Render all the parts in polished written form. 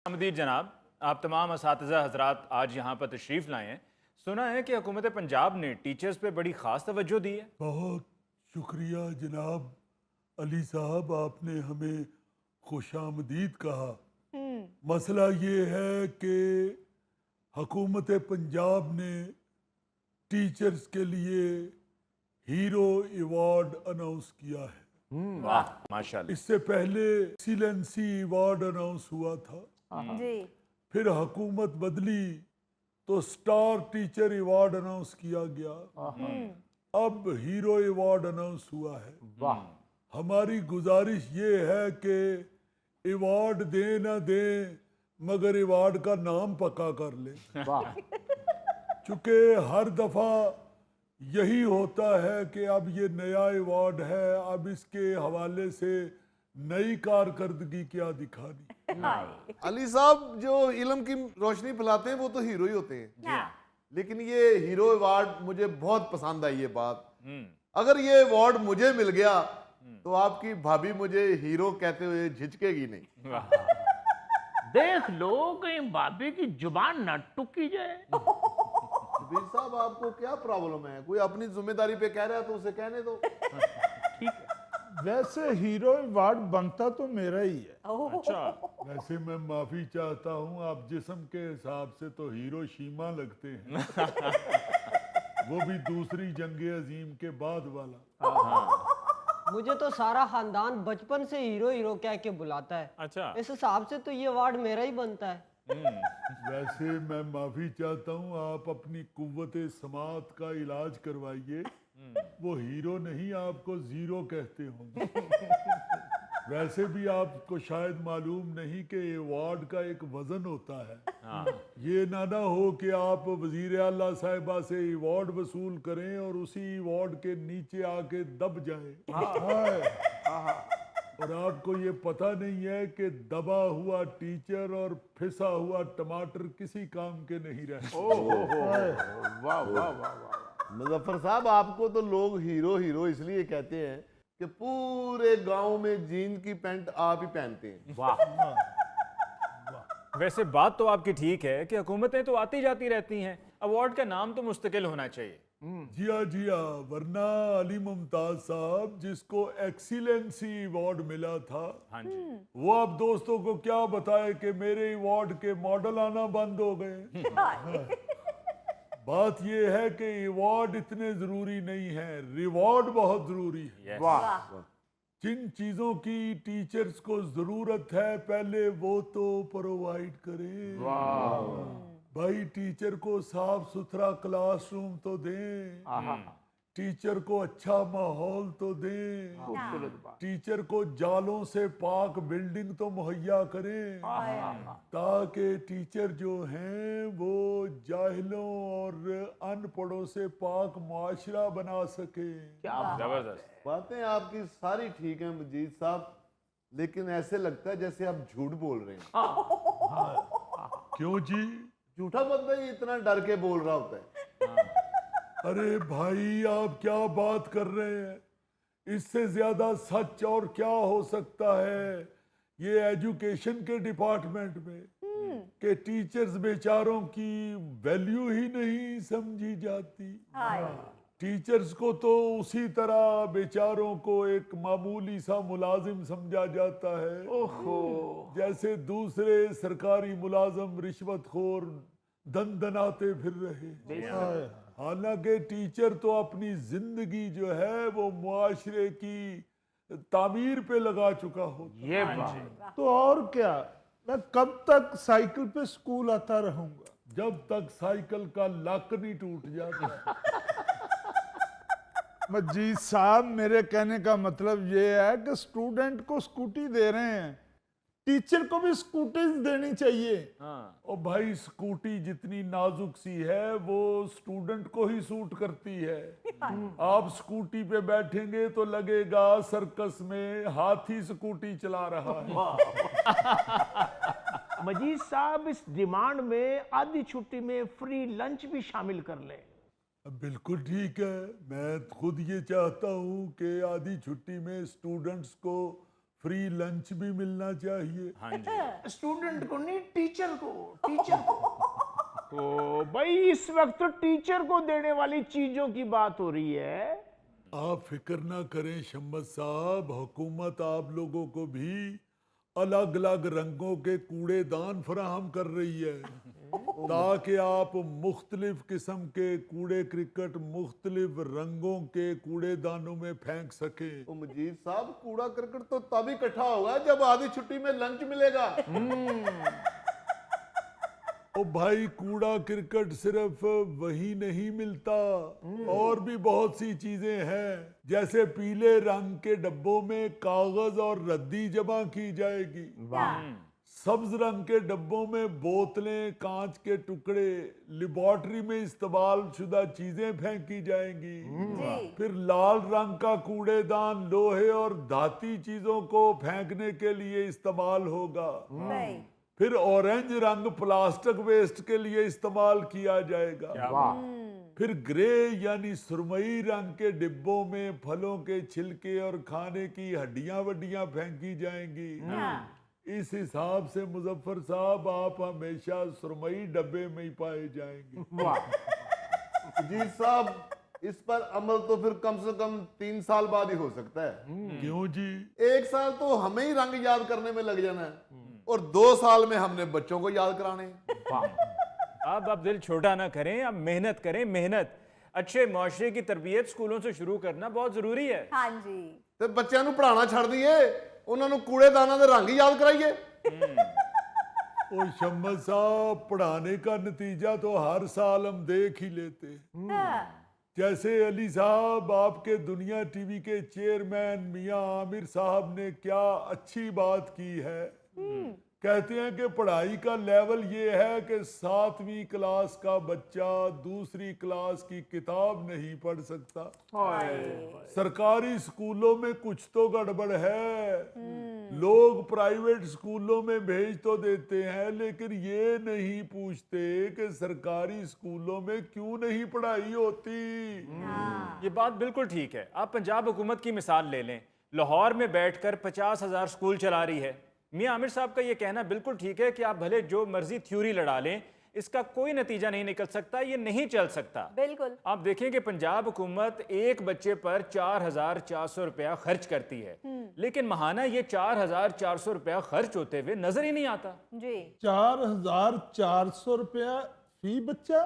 आमदीद जनाब, आप तमाम असातिज़ा हजरात आज यहाँ पर तशरीफ़ लाए हैं। सुना है कि हुकूमत पंजाब ने टीचर्स पे बड़ी ख़ास तवज्जो दी है। बहुत शुक्रिया जनाब अली साहब, आपने हमें खुशामदीद कहा। मसला ये है कि हुकूमत पंजाब ने टीचर्स के लिए हीरो अवार्ड अनाउंस किया है। वाह माशाल्लाह। इससे पहले एक्सीलेंसी अवार्ड अनाउंस हुआ था, जी। फिर हुकूमत बदली तो स्टार टीचर अवार्ड अनाउंस किया गया, अब हीरो अवार्ड अनाउंस हुआ है। वाह, हमारी गुजारिश ये है कि अवार्ड दे ना दे मगर अवार्ड का नाम पक्का कर ले, वाह, चूँकि हर दफ़ा यही होता है कि अब ये नया अवार्ड है, अब इसके हवाले से नई कारकर्दगी क्या दिखानी। अली साहब जो इल्म की रोशनी फैलाते हैं वो तो हीरो ही होते हैं, हाँ। लेकिन ये हीरो अवार्ड मुझे बहुत पसंद आई ये बात। अगर ये अवार्ड मुझे मिल गया तो आपकी भाभी मुझे हीरो कहते हुए झिझकेगी नहीं। देख लो कहीं भाभी की जुबान ना टुकी जाए। शबीर साहब आपको क्या प्रॉब्लम है? कोई अपनी जिम्मेदारी पे कह रहा है तो उसे कहने दो। ठीक है। वैसे हीरो अवार्ड बनता तो मेरा ही है। अच्छा, वैसे मैं माफ़ी चाहता हूँ, आप जिस्म के हिसाब से तो हीरो शीमा लगते हैं वो भी दूसरी जंग अजीम के बाद वाला। मुझे तो सारा खानदान बचपन से हीरो हीरो कह के बुलाता है। अच्छा। इस हिसाब से तो ये अवार्ड मेरा ही बनता है। वैसे मैं माफ़ी चाहता हूँ, आप अपनी कुव्वत समात का इलाज करवाइए, वो हीरो नहीं आपको जीरो कहते होंगे। वैसे भी आपको शायद मालूम नहीं कि अवार्ड का एक वजन होता है। ये ना हो कि आप वजीर आला साहिबा से अवार्ड वसूल करें और उसी अवार्ड के नीचे आके दब जाए। और आपको ये पता नहीं है कि दबा हुआ टीचर और फिसा हुआ टमाटर किसी काम के नहीं रहते। वाह वाह वाह वाह। मुजफ्फर साहब आपको तो लोग हीरो हीरो इसलिए कहते हैं कि पूरे गांव में जीन की पैंट आप ही पहनते हैं। वाह, वैसे बात तो आपकी ठीक है कि हुकूमतें तो आती जाती रहती हैं, अवार्ड का नाम तो मुस्तकिल होना चाहिए। जी हाँ, वरना अली मुमताज साहब जिसको एक्सीलेंसी अवार्ड मिला था, हाँ जी। वो आप दोस्तों को क्या बताए कि मेरे अवार्ड के मॉडल आना बंद हो गए। बात ये है कि अवार्ड इतने जरूरी नहीं है, रिवॉर्ड बहुत जरूरी है। वाह, जिन चीजों की टीचर्स को जरूरत है पहले वो तो प्रोवाइड करें। भाई टीचर को साफ सुथरा क्लासरूम तो दें, टीचर को अच्छा माहौल तो दें, खूबसूरत बात। टीचर को जालों से पाक बिल्डिंग तो मुहैया करें, ताकि टीचर जो हैं वो जाहिलों और अनपढ़ों से पाक मुआशरा बना सके। क्या जबरदस्त। बातें आपकी सारी ठीक हैं मजीद साहब, लेकिन ऐसे लगता है जैसे आप झूठ बोल रहे हैं। क्यों जी? झूठा बंदा ही इतना डर के बोल रहा होता है। अरे भाई आप क्या बात कर रहे हैं? इससे ज्यादा सच और क्या हो सकता है ये एजुकेशन के डिपार्टमेंट में कि टीचर्स बेचारों की वैल्यू ही नहीं समझी जाती। टीचर्स को तो उसी तरह बेचारों को एक मामूली सा मुलाजिम समझा जाता है, ओहो, जैसे दूसरे सरकारी मुलाजिम रिश्वतखोर दंदनाते फिर रहे। हालांकि टीचर तो अपनी जिंदगी जो है वो मुआशरे की तामीर पे लगा चुका होता। ये बात। तो और क्या, मैं कब तक साइकिल पे स्कूल आता रहूंगा? जब तक साइकिल का लक नहीं टूट जाता। मजीद साहब, मेरे कहने का मतलब ये है कि स्टूडेंट को स्कूटी दे रहे हैं, टीचर को भी स्कूटीज देनी चाहिए। और भाई स्कूटी जितनी नाजुक सी है वो स्टूडेंट को ही सूट करती है। आप स्कूटी पे बैठेंगे तो लगेगा सर्कस में हाथी स्कूटी चला रहा है। मजीद साहब, इस डिमांड में आधी छुट्टी में फ्री लंच भी शामिल कर लें। बिल्कुल ठीक है, मैं खुद ये चाहता हूँ कि आधी छुट्टी में स्टूडेंट्स को फ्री लंच भी मिलना चाहिए। हाँ जी। स्टूडेंट को नहीं, टीचर को। तो भाई इस वक्त तो टीचर को देने वाली चीजों की बात हो रही है। आप फिक्र ना करें शम्मद साहब, हुकूमत आप लोगों को भी अलग अलग रंगों के कूड़ेदान फराहम कर रही है ताकि आप मुख्तलिफ किस्म के कूड़े क्रिकेट मुख्तलिफ रंगों के कूड़ेदानों में फेंक सके। तो मजीद साहब, कूड़ा करकट तो तब इकट्ठा होगा जब आधी छुट्टी में लंच मिलेगा। ओ भाई, कूड़ा क्रिकेट सिर्फ वही नहीं मिलता, और भी बहुत सी चीजें हैं। जैसे पीले रंग के डब्बों में कागज और रद्दी जमा की जाएगी, सब्ज रंग के डब्बों में बोतलें, कांच के टुकड़े, लेबॉर्टरी में इस्तेमाल शुदा चीजें फेंकी जाएंगी। फिर लाल रंग का कूड़ेदान लोहे और धाती चीजों को फेंकने के लिए इस्तेमाल होगा। फिर ऑरेंज रंग प्लास्टिक वेस्ट के लिए इस्तेमाल किया जाएगा। फिर ग्रे यानी सुरमई रंग के डिब्बों में फलों के छिलके और खाने की हड्डियां वड्डियां फेंकी जाएंगी। इस हिसाब से मुजफ्फर साहब, आप हमेशा सुरमई डब्बे में ही पाए जाएंगे। जी साहब, इस पर अमल तो फिर कम से कम 3 साल बाद ही हो सकता है। क्यों जी? 1 साल तो हमें ही रंग याद करने में लग जाना है और 2 साल में हमने बच्चों को याद कराने हैं। अब दिल छोटा ना करें, अब मेहनत करें, मेहनत। अच्छे मुआशरे की तरबियत स्कूलों से शुरू करना बहुत जरूरी है। हाँ जी। ਤੇ ਬੱਚਿਆਂ ਨੂੰ ਪੜਾਉਣਾ ਛੱਡ ਦਈਏ, ਉਹਨਾਂ ਨੂੰ ਕੂੜੇਦਾਨਾਂ ਦੇ ਰੰਗ ਹੀ ਯਾਦ ਕਰਾਈਏ। ओ शम्मद साहब, पढ़ाने का नतीजा तो हर साल हम देख ही लेते। जैसे अली साहब, आपके दुनिया टीवी के चेयरमैन मियां आमिर साहब ने क्या अच्छी बात की है। कहते हैं कि पढ़ाई का लेवल ये है कि 7वीं क्लास का बच्चा दूसरी क्लास की किताब नहीं पढ़ सकता। सरकारी स्कूलों में कुछ तो गड़बड़ है। लोग प्राइवेट स्कूलों में भेज तो देते हैं, लेकिन ये नहीं पूछते कि सरकारी स्कूलों में क्यों नहीं पढ़ाई होती। ये बात बिल्कुल ठीक है। आप पंजाब हुकूमत की मिसाल ले लें, लाहौर में बैठकर 50,000 स्कूल चला रही है। मियां आमिर साहब का ये कहना बिल्कुल ठीक है कि आप भले जो मर्जी थ्योरी लड़ा लें, इसका कोई नतीजा नहीं निकल सकता, ये नहीं चल सकता। बिल्कुल। आप देखें कि पंजाब हुकूमत एक बच्चे पर 4,400 रुपया खर्च करती है, लेकिन महाना ये 4,400 रुपया खर्च होते हुए नजर ही नहीं आता। जी। 4,400 रुपया फी बच्चा?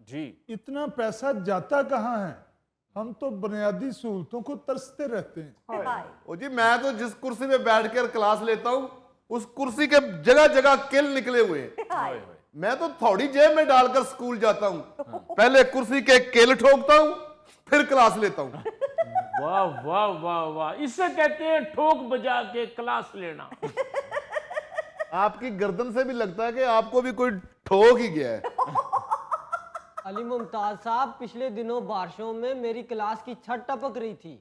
जी। इतना पैसा जाता कहाँ है? हम तो बुनियादी सहूलतों को तरसते रहते हैं। हाय। ओ जी, मैं तो जिस कुर्सी पे बैठकर क्लास लेता हूँ, उस कुर्सी के जगह जगह किल निकले हुए हैं। हाय। मैं तो थोड़ी जेब में डालकर स्कूल जाता हूँ, पहले कुर्सी के किल ठोकता हूँ, फिर क्लास लेता हूँ। वाह वाह वाह वाह, इसे कहते हैं ठोक बजा के क्लास लेना। आपकी गर्दन से भी लगता है कि आपको भी कोई ठोक ही गया है। अली मुमताज साहब, पिछले दिनों बारिशों में मेरी क्लास की छत टपक रही थी।